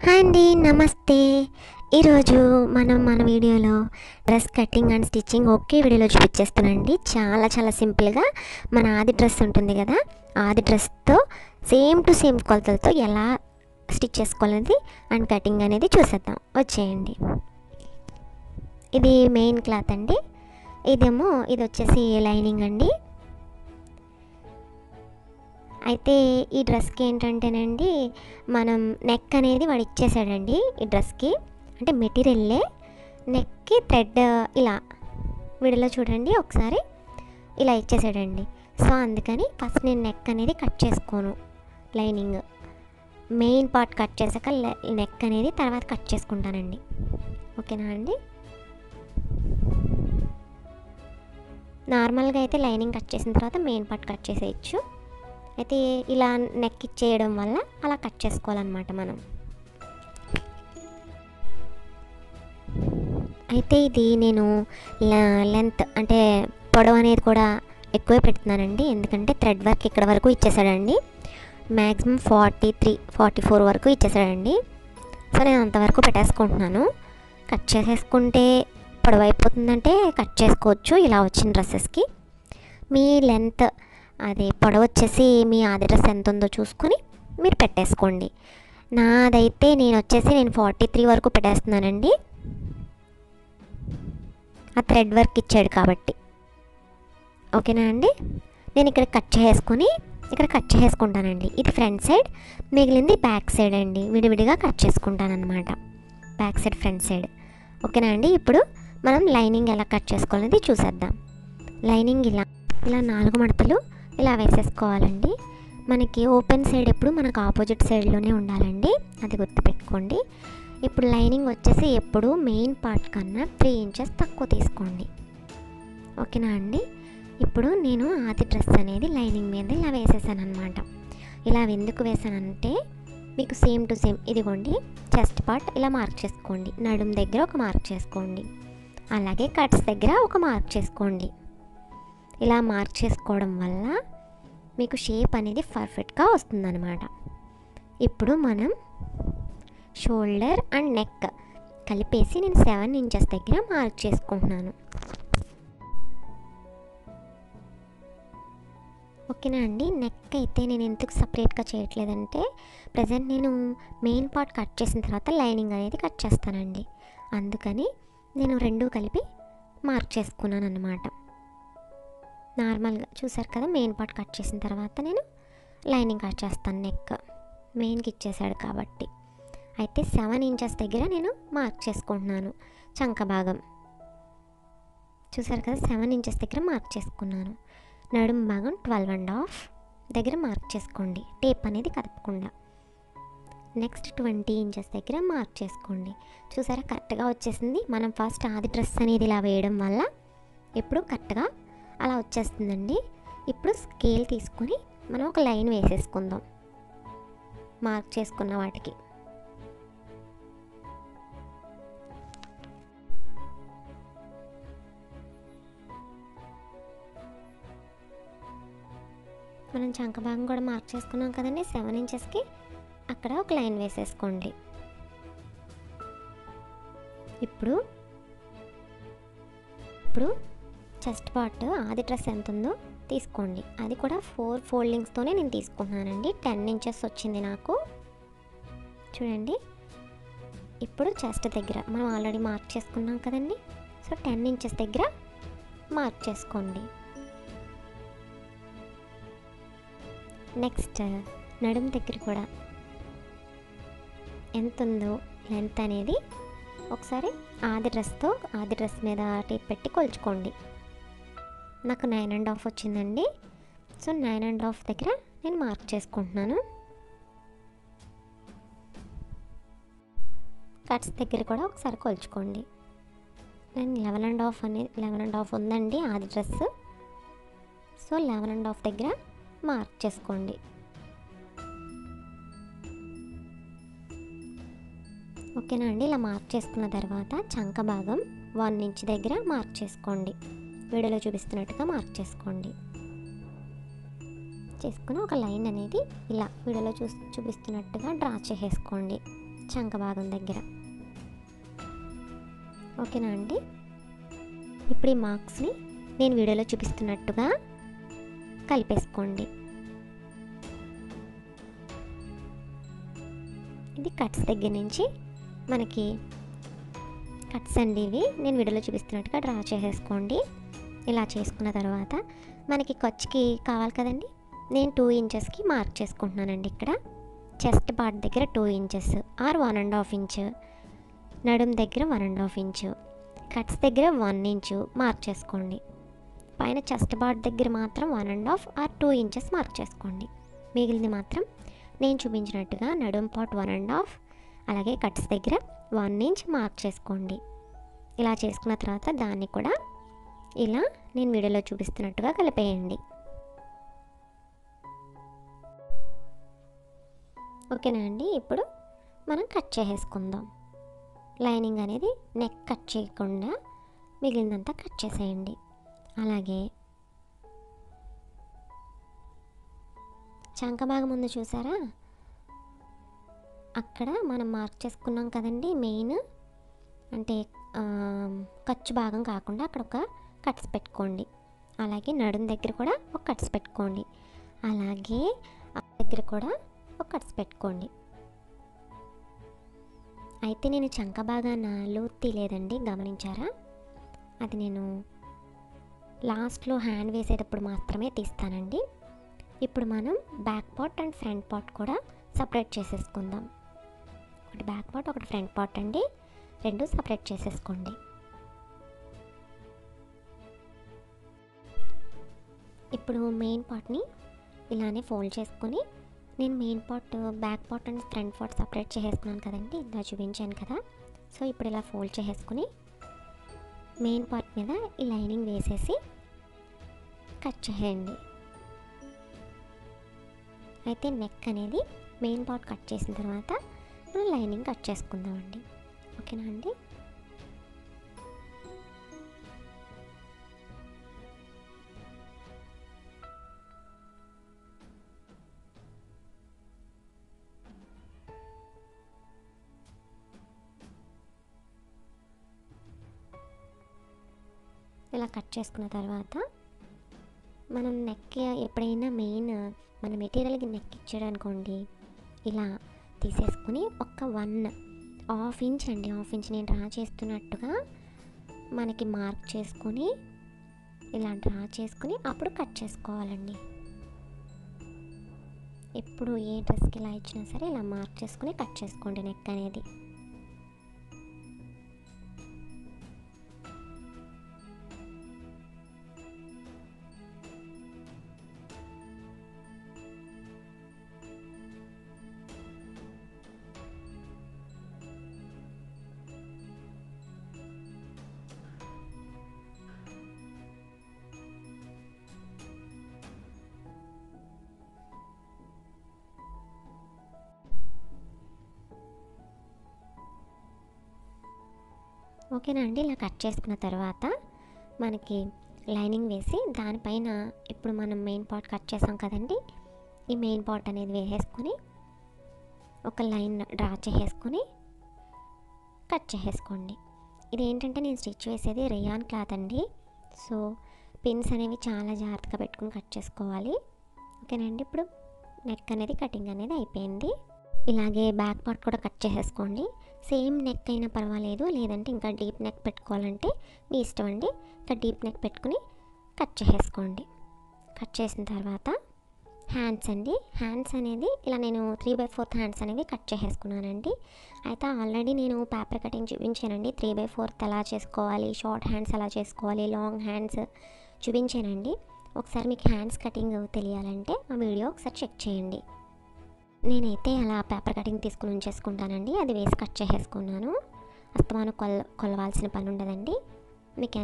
Hi అండి, నమస్తే. ఈరోజు మన వీడియోలో డ్రెస్ కటింగ్ అండ్ స్టిచ్చింగ్ ఒకే వీడియోలో చూపించేస్తానండి. చాలా చాలా సింపుల్గా మన ఆది డ్రెస్ ఉంటుంది కదా, ఆది డ్రెస్తో సేమ్ టు సేమ్ కొలతలతో ఎలా స్టిచ్ చేసుకోవాలనేది అండ్ కటింగ్ అనేది చూసేద్దాం. వచ్చేయండి. ఇది మెయిన్ క్లాత్ అండి. ఇది వచ్చేసి లైనింగ్ అండి. అయితే ఈ డ్రెస్కి ఏంటంటేనండి, మనం నెక్ అనేది వాడు ఇచ్చేసాడండి. ఈ డ్రెస్కి అంటే మెటీరియల్లే నెక్కి థ్రెడ్ ఇలా వీడియోలో చూడండి ఒకసారి, ఇలా ఇచ్చేసాడండి. సో అందుకని ఫస్ట్ నేను నెక్ అనేది కట్ చేసుకోను. లైనింగ్ మెయిన్ పార్ట్ కట్ చేశాక నెక్ అనేది తర్వాత కట్ చేసుకుంటానండి. ఓకేనా అండి. నార్మల్గా అయితే లైనింగ్ కట్ చేసిన తర్వాత మెయిన్ పార్ట్ కట్ చేసేయచ్చు. అయితే ఇలా నెక్ ఇచ్చేయడం వల్ల అలా కట్ చేసుకోవాలన్నమాట మనం. అయితే ఇది నేను లెంత్ అంటే పొడవు అనేది కూడా ఎక్కువే పెడుతున్నానండి, ఎందుకంటే థ్రెడ్ వర్క్ ఇక్కడ వరకు ఇచ్చేసాడండి. మ్యాక్సిమం 44 వరకు ఇచ్చేసాడండి. సో నేను అంతవరకు పెట్టేసుకుంటున్నాను. కట్ చేసేసుకుంటే పొడవు అయిపోతుందంటే కట్ చేసుకోవచ్చు ఇలా వచ్చిన డ్రెస్సెస్కి. మీ లెంత్ అదే పొడవు వచ్చేసి మీ ఆది డ్రెస్ ఎంత ఉందో చూసుకొని మీరు పెట్టేసుకోండి. నాదైతే నేను 43 వరకు పెట్టేస్తున్నానండి, ఆ థ్రెడ్ వర్క్ ఇచ్చాడు కాబట్టి. ఓకేనా అండి. నేను ఇక్కడ కట్ చేసుకుంటానండి. ఇది ఫ్రంట్ సైడ్, మిగిలింది బ్యాక్ సైడ్ అండి. విడివిడిగా కట్ చేసుకుంటాను అనమాట, బ్యాక్ సైడ్ ఫ్రంట్ సైడ్. ఓకేనా అండి. ఇప్పుడు మనం లైనింగ్ ఎలా కట్ చేసుకోవాలనేది చూసేద్దాం. లైనింగ్ ఇలా 4 మడతలు ఇలా వేసేసుకోవాలండి. మనకి ఓపెన్ సైడ్ ఎప్పుడు మనకు ఆపోజిట్ సైడ్లోనే ఉండాలండి, అది గుర్తుపెట్టుకోండి. ఇప్పుడు లైనింగ్ వచ్చేసి ఎప్పుడు మెయిన్ పార్ట్ కన్నా 3 ఇంచెస్ తక్కువ తీసుకోండి. ఓకేనా అండి. ఇప్పుడు నేను ఆది డ్రెస్ అనేది లైనింగ్ మీద ఇలా వేసేసాను అనమాట. ఇలా ఎందుకు వేసానంటే మీకు సేమ్ టు సేమ్ ఇదిగోండి, చెస్ట్ పార్ట్ ఇలా మార్క్ చేసుకోండి, నడుము దగ్గర ఒక మార్క్ చేసుకోండి, అలాగే కట్స్ దగ్గర ఒక మార్క్ చేసుకోండి. ఇలా మార్క్ చేసుకోవడం వల్ల మీకు షేప్ అనేది పర్ఫెక్ట్గా వస్తుందన్నమాట. ఇప్పుడు మనం షోల్డర్ అండ్ నెక్ కలిపేసి నేను 7 ఇంచెస్ దగ్గర మార్క్ చేసుకుంటున్నాను. ఓకేనా అండి. నెక్ అయితే నేను ఎందుకు సపరేట్గా చేయట్లేదంటే, ప్రజెంట్ నేను మెయిన్ పార్ట్ కట్ చేసిన తర్వాత లైనింగ్ అనేది కట్ చేస్తానండి, అందుకని నేను రెండు కలిపి మార్క్ చేసుకున్నాను అన్నమాట. నార్మల్గా చూసారు కదా, మెయిన్ పార్ట్ కట్ చేసిన తర్వాత నేను లైనింగ్ కట్ చేస్తాను. నెక్ మెయిన్కి ఇచ్చేసాడు కాబట్టి. అయితే 7 ఇంచెస్ దగ్గర నేను మార్క్ చేసుకుంటున్నాను చంక భాగం. చూసారు కదా, 7 ఇంచెస్ దగ్గర మార్క్ చేసుకున్నాను. నడుము భాగం 12.5 దగ్గర మార్క్ చేసుకోండి, టేప్ అనేది కదపకుండా. నెక్స్ట్ 20 ఇంచెస్ దగ్గర మార్క్ చేసుకోండి. చూసారా, కరెక్ట్గా వచ్చేసింది. మనం ఫస్ట్ ఆది డ్రెస్ అనేది ఇలా వేయడం వల్ల ఇప్పుడు కరెక్ట్గా అలా వచ్చేస్తుందండి. ఇప్పుడు స్కేల్ తీసుకొని మనం ఒక లైన్ వేసేసుకుందాం మార్క్ చేసుకున్న వాటికి. మనం చంక భాగం కూడా మార్క్ చేసుకున్నాం కదండి, 7 ఇంచెస్కి అక్కడ ఒక లైన్ వేసేసుకోండి. ఇప్పుడు చెస్ట్ పార్ట్ ఆది డ్రెస్ ఎంత ఉందో తీసుకోండి, అది కూడా 4 ఫోల్డింగ్స్తోనే నేను తీసుకుంటున్నానండి. 10 ఇంచెస్ వచ్చింది నాకు, చూడండి. ఇప్పుడు చెస్ట్ దగ్గర మనం ఆల్రెడీ మార్క్ చేసుకున్నాం కదండి, సో 10 ఇంచెస్ దగ్గర మార్క్ చేసుకోండి. నెక్స్ట్ నడుము దగ్గర కూడా ఎంత ఉందో లెంత్ అనేది ఒకసారి ఆది డ్రెస్ మీద టేప్ పెట్టి కొలుచుకోండి. నాకు 9.5 వచ్చిందండి. సో 9.5 దగ్గర నేను మార్క్ చేసుకుంటున్నాను. కట్స్ దగ్గర కూడా ఒకసారి కొలుచుకోండి. నేను 11.5 ఉందండి ఆది డ్రెస్, సో 11.5 దగ్గర మార్క్ చేసుకోండి. ఓకేనా అండి. ఇలా మార్క్ చేసుకున్న తర్వాత చంక భాగం 1 ఇంచ్ దగ్గర మార్క్ చేసుకోండి, వీడియోలో చూపిస్తున్నట్టుగా మార్క్ చేసుకోండి. చేసుకుని ఒక లైన్ అనేది ఇలా వీడియోలో చూపిస్తున్నట్టుగా డ్రా చేసేసుకోండి. చంక భాగం దగ్గర. ఓకేనా అండి? ఇప్పుడు ఈ మార్క్స్ని నేను వీడియోలో చూపిస్తున్నట్టుగా కలిపేసుకోండి. ఇది కట్స్ దగ్గర నుంచి మనకి కట్స్ అండి ఇవి. నేను వీడియోలో చూపిస్తున్నట్టుగా డ్రా చేసేసుకోండి. ఇలా చేసుకున్న తర్వాత మనకి ఖర్చుకి కావాలి కదండి, నేను 2 ఇంచెస్కి మార్క్ చేసుకుంటున్నానండి. ఇక్కడ చెస్ట్ పార్ట్ దగ్గర 2 ఇంచెస్ ఆర్ 1.5 ఇంచ్, నడుం దగ్గర 1.5 ఇంచు, కట్స్ దగ్గర 1 ఇంచు మార్క్ చేసుకోండి. పైన చెస్ట్ పార్ట్ దగ్గర మాత్రం 1.5 ఆర్ 2 ఇంచెస్ మార్క్ చేసుకోండి. మిగిలింది మాత్రం నేను చూపించినట్టుగా నడుం పార్ట్ 1.5, అలాగే కట్స్ దగ్గర 1 ఇంచ్ మార్క్ చేసుకోండి. ఇలా చేసుకున్న తర్వాత దాన్ని కూడా ఇలా నేను వీడియోలో చూపిస్తున్నట్టుగా కలిపేయండి. ఓకేనా అండి? ఇప్పుడు మనం కట్ చేసేసుకుందాం. లైనింగ్ అనేది నెక్ కట్ చేయకుండా మిగిలినంతా కట్ చేసేయండి. అలాగే చంక భాగం ముందు చూసారా, అక్కడ మనం మార్క్ చేసుకున్నాం కదండి, మెయిన్ అంటే ఖర్చు భాగం కాకుండా అక్కడ ఒక కట్స్ పెట్టుకోండి. అలాగే నడుం దగ్గర కూడా ఒక కట్స్ పెట్టుకోండి. అలాగే ఆ దగ్గర కూడా ఒక కట్స్ పెట్టుకోండి. అయితే నేను చంక భాగాన లోతు తీయలేదండి, గమనించారా? అది నేను లాస్ట్లో హ్యాండ్ వేసేటప్పుడు మాత్రమే తీస్తానండి. ఇప్పుడు మనం back part and front part కూడా సపరేట్ చేసేసుకుందాం. ఒకటి బ్యాక్ పార్ట్, ఒకటి ఫ్రంట్ పార్ట్ అండి, రెండు సపరేట్ చేసేసుకోండి. ఇప్పుడు మెయిన్ పార్ట్ని ఇలానే ఫోల్డ్ చేసుకొని, నేను main part back part and front part separate చేసేసుకున్నాను కదండి, ఇలా చూపించాను కదా. సో ఇప్పుడు ఇలా ఫోల్డ్ చేసేసుకుని మెయిన్ పార్ట్ మీద ఈ లైనింగ్ వేసేసి కట్ చేయండి. అయితే నెక్ అనేది మెయిన్ పార్ట్ కట్ చేసిన తర్వాత మనం లైనింగ్ కట్ చేసుకుందామండి. ఓకేనా అండి? ఇలా కట్ చేసుకున్న తర్వాత మనం నెక్ ఎప్పుడైనా మెయిన్ మన మెటీరియల్కి నెక్ ఇచ్చాడనుకోండి, ఇలా తీసేసుకుని ఒక 1.5 ఇంచ్ అండి, 1/2 ఇంచ్ నేను డ్రా చేస్తున్నట్టుగా మనకి మార్క్ చేసుకొని ఇలా డ్రా చేసుకుని అప్పుడు కట్ చేసుకోవాలండి. ఎప్పుడు ఏ డ్రెస్కి ఇలా ఇచ్చినా సరే ఇలా మార్క్ చేసుకుని కట్ చేసుకోండి నెక్ అనేది. ఓకేనా అండి? ఇలా కట్ చేసుకున్న తర్వాత మనకి లైనింగ్ వేసి దానిపైన ఇప్పుడు మనం మెయిన్ పార్ట్ కట్ చేసాం కదండి, ఈ మెయిన్ పార్ట్ అనేది వేసేసుకొని ఒక లైన్ డ్రా చేసేసుకొని కట్ చేసేసుకోండి. ఇది ఏంటంటే నేను స్టిచ్ వేసేది రేయాన్ క్లాత్ అండి, సో పిన్స్ అనేవి చాలా జాగ్రత్తగా పెట్టుకుని కట్ చేసుకోవాలి. ఓకేనండి? ఇప్పుడు నెక్ అనేది కటింగ్ అనేది అయిపోయింది. ఇలాగే బ్యాక్ పార్ట్ కూడా కట్ చేసేసుకోండి. సేమ్ నెక్ అయినా పర్వాలేదు, లేదంటే ఇంకా డీప్ నెక్ పెట్టుకోవాలంటే మీ ఇష్టం అండి. ఇంకా డీప్ నెక్ పెట్టుకుని కట్ చేసేసుకోండి. కట్ చేసిన తర్వాత హ్యాండ్స్ అండి, హ్యాండ్స్ అనేది ఇలా నేను 3/4 హ్యాండ్స్ అనేవి కట్ చేసేసుకున్నానండి. అయితే ఆల్రెడీ నేను పేపర్ కటింగ్ చూపించానండి, 3/4 ఎలా చేసుకోవాలి, షార్ట్ హ్యాండ్స్ ఎలా చేసుకోవాలి, లాంగ్ హ్యాండ్స్ చూపించానండి. ఒకసారి మీకు హ్యాండ్స్ కటింగ్ తెలియాలంటే ఆ వీడియో ఒకసారి చెక్ చేయండి. నేనైతే అలా పేపర్ కటింగ్ తీసుకుని ఉంచేసుకుంటానండి, అది వేసి కట్ చేసేసుకున్నాను. అస్తమానం కొలవాల్సిన పని ఉండదండి. మీకు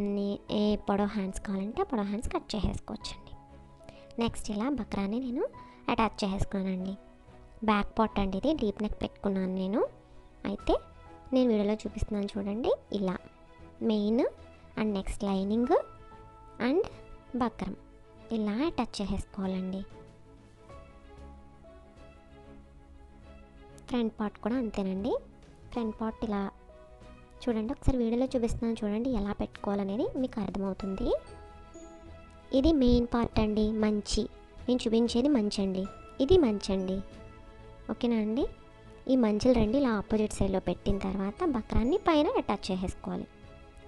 ఏ పొడవు హ్యాండ్స్ కావాలంటే ఆ పొడవు హ్యాండ్స్ కట్ చేసేసుకోవచ్చండి. నెక్స్ట్ ఇలా బక్రాన్ని నేను అటాచ్ చేసేసుకున్నానండి. బ్యాక్ పార్ట్ అండి, ఇది డీప్ నెక్ పెట్టుకున్నాను నేను. అయితే నేను వీడియోలో చూపిస్తున్నాను చూడండి, ఇలా main and next lining and buckram ఇలా అటాచ్ చేసేసుకోవాలండి. ఫ్రంట్ పార్ట్ కూడా అంతేనండి, ఫ్రంట్ పార్ట్ ఇలా చూడండి, ఒకసారి వీడియోలో చూపిస్తున్నాను చూడండి ఎలా పెట్టుకోవాలనేది మీకు అర్థమవుతుంది. ఇది మెయిన్ పార్ట్ అండి, మంచి. నేను చూపించేది మంచి అండి, ఇది మంచి అండి. ఓకేనా అండి. ఈ మంచులు రెండు ఇలా ఆపోజిట్ సైడ్లో పెట్టిన తర్వాత బక్రాన్ని పైన అటాచ్ చేసేసుకోవాలి.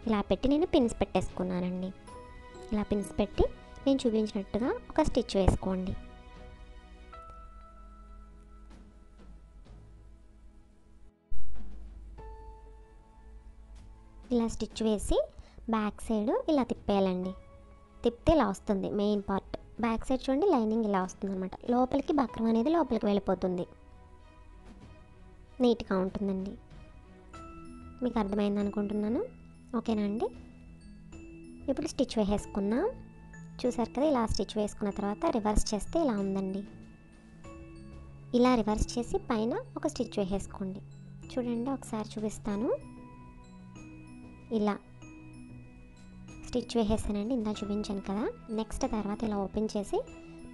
ఇలా పెట్టి నేను పిన్స్ పెట్టేసుకున్నానండి. ఇలా పిన్స్ పెట్టి నేను చూపించినట్టుగా ఒక స్టిచ్ వేసుకోండి. ఇలా స్టిచ్ వేసి బ్యాక్ సైడ్ ఇలా తిప్పేయాలండి. తిప్పితే ఇలా వస్తుంది మెయిన్ పార్ట్. బ్యాక్ సైడ్ చూడండి, లైనింగ్ ఇలా వస్తుంది అనమాట. లోపలికి బక్రం అనేది లోపలికి వెళ్ళిపోతుంది, నీట్గా ఉంటుందండి. మీకు అర్థమైంది అనుకుంటున్నాను. ఓకేనా అండి. ఇప్పుడు స్టిచ్ వేసేసుకున్నాం. చూసారు కదా, ఇలా స్టిచ్ వేసుకున్న తర్వాత రివర్స్ చేస్తే ఇలా ఉందండి. ఇలా రివర్స్ చేసి పైన ఒక స్టిచ్ వేసేసుకోండి. చూడండి ఒకసారి చూపిస్తాను. ఇలా స్టిచ్ వేసేసానండి, ఇందా చూపించాను కదా. నెక్స్ట్ తర్వాత ఇలా ఓపెన్ చేసి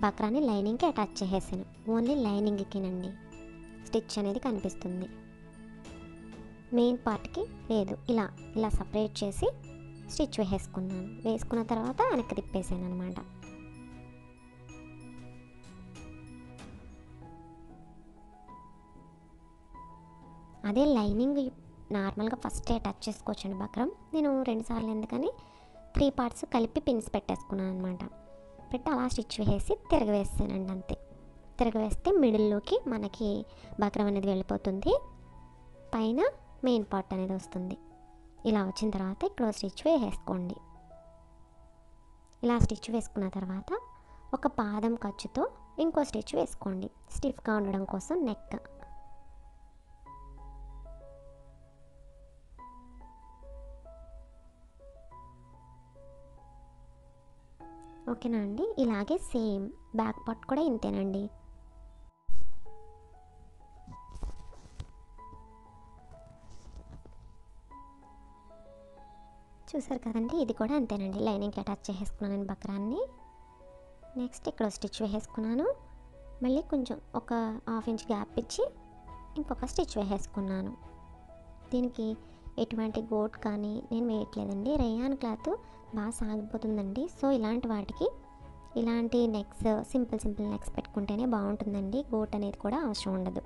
బక్రాన్ని లైనింగ్కి అటాచ్ చేసేసాను. ఓన్లీ లైనింగ్కినండి స్టిచ్ అనేది కనిపిస్తుంది, మెయిన్ పార్ట్కి లేదు. ఇలా ఇలా సపరేట్ చేసి స్టిచ్ వేసేసుకున్నాను. వేసుకున్న తర్వాత వెనక్కి తిప్పేసాను అనమాట. అదే లైనింగ్ నార్మల్గా ఫస్టే అటాచ్ చేసుకోవచ్చండి బక్రం. నేను 2 సార్లు ఎందుకని 3 పార్ట్స్ కలిపి పిన్స్ పెట్టేసుకున్నాను అనమాట. పెట్టి అలా స్టిచ్ వేసి తిరగవేసానండి అంతే. తిరగవేస్తే మిడిల్లోకి మనకి బక్రం అనేది వెళ్ళిపోతుంది, పైన మెయిన్ పార్ట్ అనేది వస్తుంది. ఇలా వచ్చిన తర్వాత ఇక్కడ స్టిచ్ వేసేసుకోండి. ఇలా స్టిచ్ వేసుకున్న తర్వాత ఒక పాదం ఖర్చుతో ఇంకో స్టిచ్ వేసుకోండి, స్టిఫ్గా ఉండడం కోసం నెక్. ఓకేనా అండి. ఇలాగే సేమ్ బ్యాక్ పార్ట్ కూడా ఇంతేనండి. చూసారు కదండి, ఇది కూడా అంతేనండి. లైనింగ్కి అటాచ్ చేసేసుకున్నాను బక్రాన్ని. నెక్స్ట్ ఇక్కడ స్టిచ్ వేసేసుకున్నాను. మళ్ళీ కొంచెం ఒక 1/2 ఇంచ్ గ్యాప్ ఇచ్చి ఇంకొక స్టిచ్ వేసేసుకున్నాను. దీనికి ఎటువంటి గోట్ కానీ నేను వేయట్లేదండి. రేయాన్ క్లాత్ బాగా సాగిపోతుందండి. సో ఇలాంటి వాటికి ఇలాంటి నెక్స్ సింపుల్ నెక్స్ పెట్టుకుంటేనే బాగుంటుందండి. గోట్ అనేది కూడా అవసరం ఉండదు.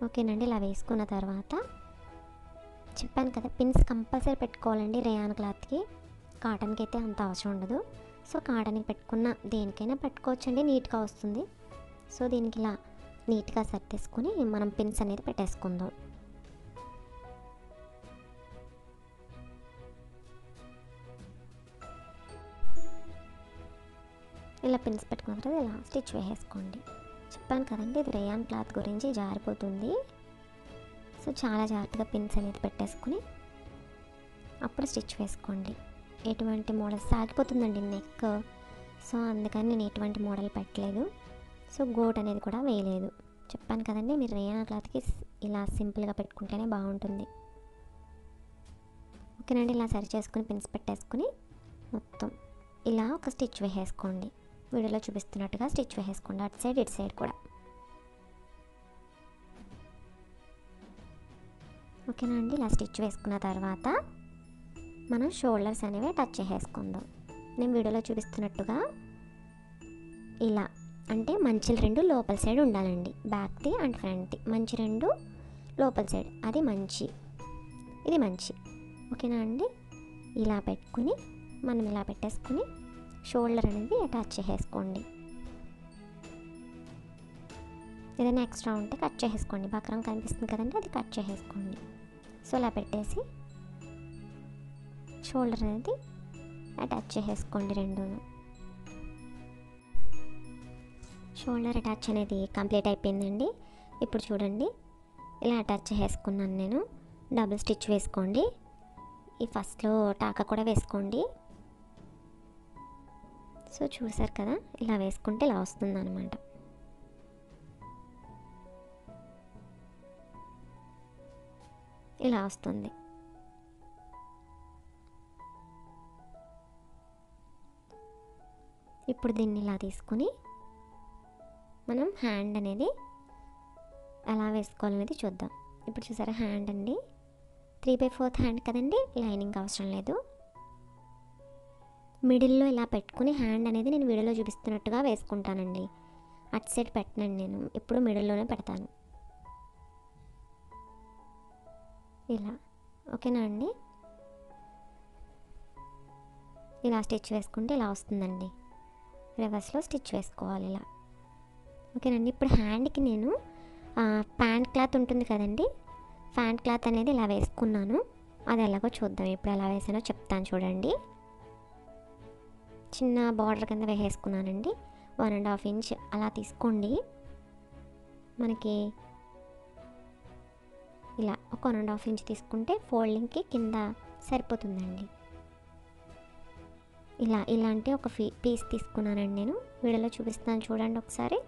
ఓకేనండి. ఇలా వేసుకున్న తర్వాత చెప్పాను కదా, పిన్స్ కంపల్సరీ పెట్టుకోవాలండి రేయాన్ క్లాత్కి. కాటన్కి అయితే అంత అవసరం ఉండదు. సో కాటన్కి పెట్టుకున్న దేనికైనా పెట్టుకోవచ్చండి, నీట్గా వస్తుంది. సో దీనికి ఇలా నీట్గా సర్దేసుకొని మనం పిన్స్ అనేది పెట్టేసుకుందాం. ఇలా పిన్స్ పెట్టుకున్న తర్వాత ఇలా స్టిచ్ వేసేసుకోండి. చెప్పాను కదండి, ఇది రేయాన్ క్లాత్ గురించి జారిపోతుంది. సో చాలా జాగ్రత్తగా పిన్స్ అనేది పెట్టేసుకుని అప్పుడు స్టిచ్ వేసుకోండి. ఎటువంటి మోడల్ సాగిపోతుందండి నెక్. సో అందుకని నేను ఎటువంటి మోడల్ పెట్టలేదు. సో గోట్ అనేది కూడా వేయలేదు. చెప్పాను కదండి, మీరు రేయాన్ క్లాత్కి ఇలా సింపుల్గా పెట్టుకుంటేనే బాగుంటుంది. ఓకేనండి. ఇలా సరి చేసుకుని పిన్స్ పెట్టేసుకుని మొత్తం ఇలా ఒక స్టిచ్ వేసేసుకోండి. వీడియోలో చూపిస్తున్నట్టుగా స్టిచ్ వేసేసుకోండి, అటు సైడ్ ఇటు సైడ్ కూడా. ఓకేనా అండి. ఇలా స్టిచ్ వేసుకున్న తర్వాత మనం షోల్డర్స్ అనేవి టచ్ చేసేసుకుందాం. నేను వీడియోలో చూపిస్తున్నట్టుగా ఇలా, అంటే మంచిలు 2 లోపల సైడ్ ఉండాలండి, బ్యాక్ది అండ్ ఫ్రంట్ది. మంచి 2 లోపల సైడ్, అది మంచి, ఇది మంచి. ఓకేనా అండి. ఇలా పెట్టుకుని మనం ఇలా పెట్టేసుకుని షోల్డర్ అనేది అటాచ్ చేసేసుకోండి. ఏదైనా ఎక్స్ట్రా ఉంటే కట్ చేసేసుకోండి. బక్రం కనిపిస్తుంది కదండి, అది కట్ చేసేసుకోండి. సో ఇలా పెట్టేసి షోల్డర్ అనేది అటాచ్ చేసేసుకోండి రెండును. షోల్డర్ అటాచ్ అనేది కంప్లీట్ అయిపోయిందండి. ఇప్పుడు చూడండి, ఇలా అటాచ్ చేసుకున్నాను నేను. డబుల్ స్టిచ్ వేసుకోండి. ఈ ఫస్ట్లో టాకా కూడా వేసుకోండి. సో చూసారు కదా, ఇలా వేసుకుంటే ఇలా వస్తుంది అన్నమాట. ఇలా వస్తుంది. ఇప్పుడు దీన్ని ఇలా తీసుకుని మనం హ్యాండ్ అనేది ఎలా వేసుకోవాలనేది చూద్దాం. ఇప్పుడు చూసారా హ్యాండ్ అండి, 3/4 హ్యాండ్ కదండి, లైనింగ్ అవసరం లేదు. మిడిల్లో ఇలా పెట్టుకుని హ్యాండ్ అనేది నేను వీడియోలో చూపిస్తున్నట్టుగా వేసుకుంటానండి. అటు సైడ్ పెట్టనండి, నేను ఎప్పుడు మిడిల్లోనే పెడతాను. ఇలా ఓకేనా అండి. ఇలా స్టిచ్ వేసుకుంటే ఇలా వస్తుందండి. రివర్స్లో స్టిచ్ వేసుకోవాలి ఇలా. ఓకేనండి. ఇప్పుడు హ్యాండ్కి నేను ప్యాంట్ క్లాత్ ఉంటుంది కదండి, ప్యాంట్ క్లాత్ అనేది ఇలా వేసుకున్నాను. అది ఎలాగో చూద్దాం. ఇప్పుడు ఎలా వేసానో చెప్తాను చూడండి. చిన్న బార్డర్ కింద వేసేసుకున్నానండి. 1.5 ఇంచ్ అలా తీసుకోండి. మనకి ఇలా ఒక 1.5 ఇంచ్ తీసుకుంటే ఫోల్డింగ్కి కింద సరిపోతుందండి. ఇలాంటి ఒక పీస్ తీసుకున్నానండి. నేను వీడియోలో చూపిస్తాను చూడండి ఒకసారి.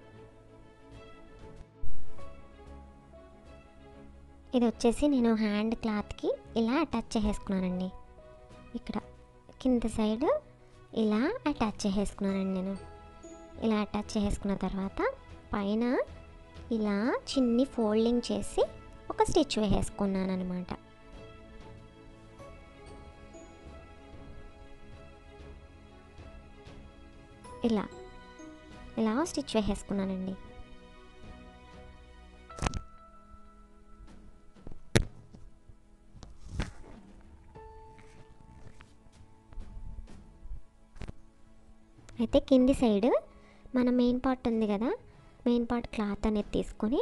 ఇది వచ్చేసి నేను హ్యాండ్ క్లాత్కి ఇలా అటాచ్ చేసేసుకున్నానండి. ఇక్కడ కింద సైడ్ ఇలా అటాచ్ చేసేసుకున్నానండి. నేను ఇలా అటాచ్ చేసేసుకున్న తర్వాత పైన ఇలా చిన్ని ఫోల్డింగ్ చేసి ఒక స్టిచ్ వేసేసుకున్నాను అనమాట. ఇలా స్టిచ్ వేసేసుకున్నానండి. అయితే కింది సైడ్ మన మెయిన్ పార్ట్ ఉంది కదా, మెయిన్ పార్ట్ క్లాత్ అనేది తీసుకొని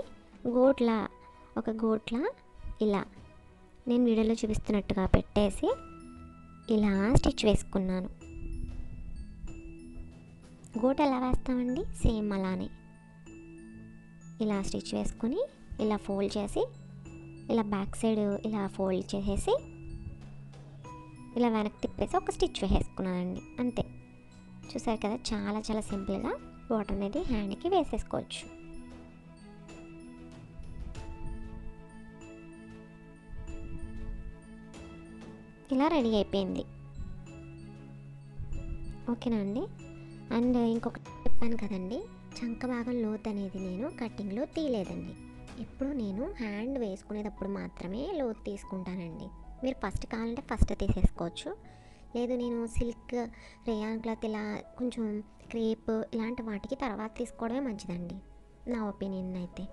ఒక గోట్లా ఇలా నేను వీడియోలో చూపిస్తున్నట్టుగా పెట్టేసి ఇలా స్టిచ్ వేసుకున్నాను. గోట్ ఎలా వేస్తామండి, సేమ్ అలానే ఇలా స్టిచ్ వేసుకొని ఇలా ఫోల్డ్ చేసి ఇలా బ్యాక్ సైడ్ ఇలా ఫోల్డ్ చేసేసి ఇలా వెనక్కి తిప్పేసి ఒక స్టిచ్ వేసేసుకున్నానండి. అంతే. చూసారు కదా, చాలా చాలా సింపుల్గా బాటమ్ అనేది హ్యాండ్కి వేసేసుకోవచ్చు. ఇలా రెడీ అయిపోయింది. ఓకేనా అండి. అండ్ ఇంకొకటి చెప్పాను కదండి, చంక భాగం లోత్ అనేది నేను కటింగ్లో తీయలేదండి. ఇప్పుడు నేను హ్యాండ్ వేసుకునేటప్పుడు మాత్రమే లోత్ తీసుకుంటానండి. మీరు ఫస్ట్ కావాలంటే ఫస్ట్ తీసేసుకోవచ్చు. లేదు నేను సిల్క్, రేయాన్ క్లాత్ ఇలా కొంచెం క్రేప్ ఇలాంటి వాటికి తర్వాత తీసుకోవడమే మంచిదండి, నా ఒపీనియన్ అయితే.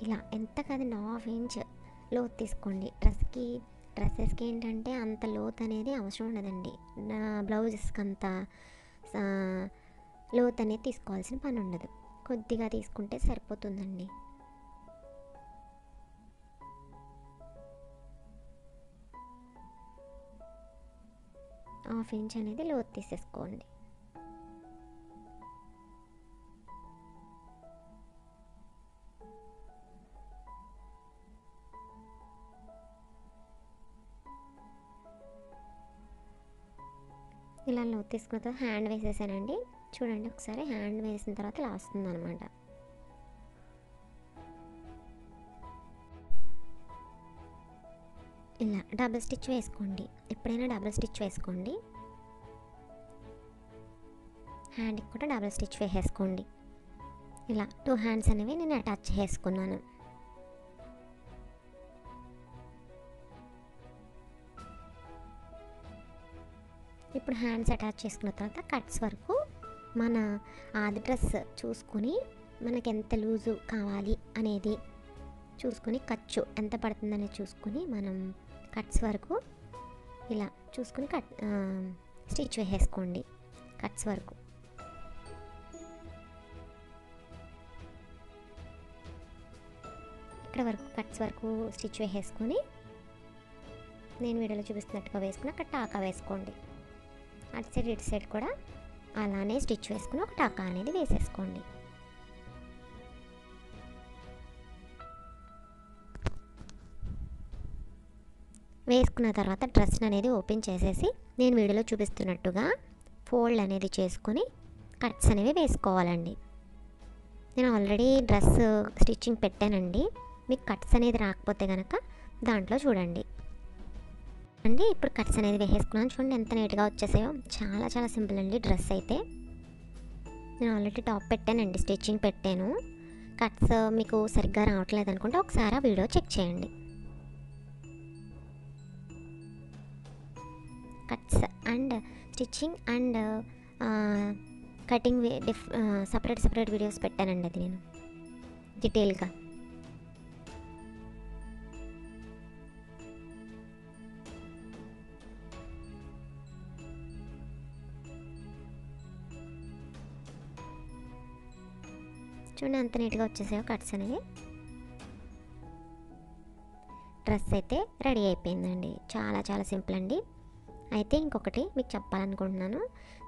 ఇలా ఎంత కదండి, 1/2 ఇంచ్ లోత్ తీసుకోండి. డ్రెస్సెస్కి ఏంటంటే అంత లోత్ అనేది అవసరం ఉండదండి. నా బ్లౌజెస్కి అంత లోత్ అనేది తీసుకోవాల్సిన పని ఉండదు. కొద్దిగా తీసుకుంటే సరిపోతుందండి. హాఫ్ ఇంచ్ అనేది లోతు తీసేసుకోండి. ఇలా లోతు తీసుకున్న తర్వాత హ్యాండ్ వేసేసానండి. చూడండి ఒకసారి, హ్యాండ్ వేసిన తర్వాత ఇలా వస్తుంది అనమాట. ఇలా డబుల్ స్టిచ్ వేసుకోండి. ఎప్పుడైనా డబుల్ స్టిచ్ వేసుకోండి. హ్యాండ్కి కూడా డబుల్ స్టిచ్ వేసేసుకోండి. ఇలా 2 హ్యాండ్స్ అనేవి నేను అటాచ్ చేసుకున్నాను. ఇప్పుడు హ్యాండ్స్ అటాచ్ చేసుకున్న తర్వాత కట్స్ వరకు మన ఆది డ్రెస్ చూసుకొని మనకి ఎంత లూజు కావాలి అనేది చూసుకొని, ఖర్చు ఎంత పడుతుందనేది చూసుకొని మనం కట్స్ వరకు ఇలా చూసుకొని స్టిచ్ వేసేసుకోండి. కట్స్ వరకు ఇక్కడ వరకు కట్స్ వరకు స్టిచ్ వేసేసుకొని నేను వీడియోలో చూపిస్తున్నట్టుగా వేసుకుని అక్కడ టాకా వేసుకోండి. అటు సైడ్ ఇటు సైడ్ కూడా అలానే స్టిచ్ వేసుకుని ఒక టాకా అనేది వేసేసుకోండి. వేసుకున్న తర్వాత డ్రెస్ అనేది ఓపెన్ చేసేసి నేను వీడియోలో చూపిస్తున్నట్టుగా ఫోల్డ్ అనేది చేసుకొని కట్స్ అనేవి వేసుకోవాలండి. నేను ఆల్రెడీ డ్రెస్ స్టిచ్చింగ్ పెట్టానండి. మీకు కట్స్ అనేది రాకపోతే కనుక దాంట్లో చూడండి అండి. ఇప్పుడు కట్స్ అనేది వేసేసుకున్నాను. చూడండి ఎంత నీట్గా వచ్చేసాయో. చాలా చాలా సింపుల్ అండి డ్రెస్ అయితే. నేను ఆల్రెడీ టాప్ పెట్టానండి, స్టిచ్చింగ్ పెట్టాను. కట్స్ మీకు సరిగ్గా రావట్లేదు అనుకుంటే ఒకసారి ఆ వీడియో చెక్ చేయండి. Cuts and stitching and cutting separate videos పెట్టానండి అది నేను డీటెయిల్గా. చూడండి ఎంత నీట్గా వచ్చేసాయో కట్స్ అనేవి. డ్రెస్ అయితే రెడీ అయిపోయిందండి. చాలా చాలా సింపుల్ అండి. అయితే ఇంకొకటి మీకు చెప్పాలనుకుంటున్నాను.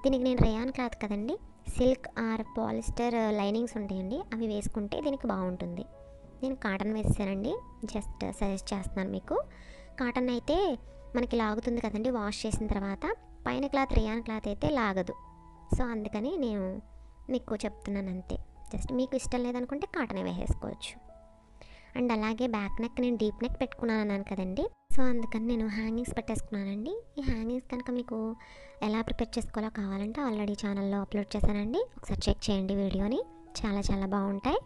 దీనికి నేను రేయాన్ క్లాత్ కదండి, సిల్క్ ఆర్ పాలిస్టర్ లైనింగ్స్ ఉంటాయండి, అవి వేసుకుంటే దీనికి బాగుంటుంది. నేను కాటన్ వేసానండి, జస్ట్ సజెస్ట్ చేస్తున్నాను మీకు. కాటన్ అయితే మనకి లాగుతుంది కదండి వాష్ చేసిన తర్వాత, పైన క్లాత్ రేయాన్ క్లాత్ అయితే లాగదు. సో అందుకని నేను మీకు చెప్తున్నాను అంతే. జస్ట్ మీకు ఇష్టం లేదనుకుంటే కాటనే వేసేసుకోవచ్చు. అండ్ అలాగే బ్యాక్ నెక్ నేను డీప్ నెక్ పెట్టుకున్నాను అన్నాను కదండి, సో అందుకని నేను హ్యాంగింగ్స్ పెట్టేసుకున్నానండి. ఈ హ్యాంగింగ్స్ కనుక మీకు ఎలా ప్రిపేర్ చేసుకోవాలో కావాలంటే ఆల్రెడీ ఛానల్లో అప్లోడ్ చేశానండి, ఒకసారి చెక్ చేయండి వీడియోని, చాలా చాలా బాగుంటాయి.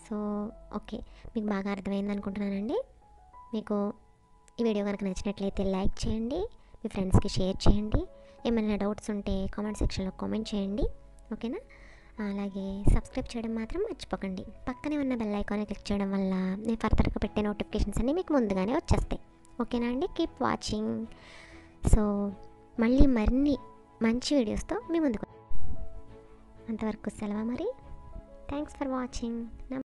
సో ఓకే, మీకు బాగా అర్థమైంది అనుకుంటున్నానండి. మీకు ఈ వీడియో కనుక నచ్చినట్లయితే లైక్ చేయండి, మీ ఫ్రెండ్స్కి షేర్ చేయండి. ఏమైనా డౌట్స్ ఉంటే కామెంట్ సెక్షన్లో కామెంట్ చేయండి, ఓకేనా? అలాగే సబ్స్క్రైబ్ చేయడం మాత్రం మర్చిపోకండి. పక్కనే ఉన్న బెల్ ఐకాన్ని క్లిక్ చేయడం వల్ల నేను ఫర్దర్గా పెట్టే నోటిఫికేషన్స్ అన్నీ మీకు ముందుగానే వచ్చేస్తాయి, ఓకేనా అండి? Keep watching. సో మళ్ళీ మరిన్ని మంచి వీడియోస్తో మీ ముందుకు. అంతవరకు సెలవు మరి. Thanks for watching.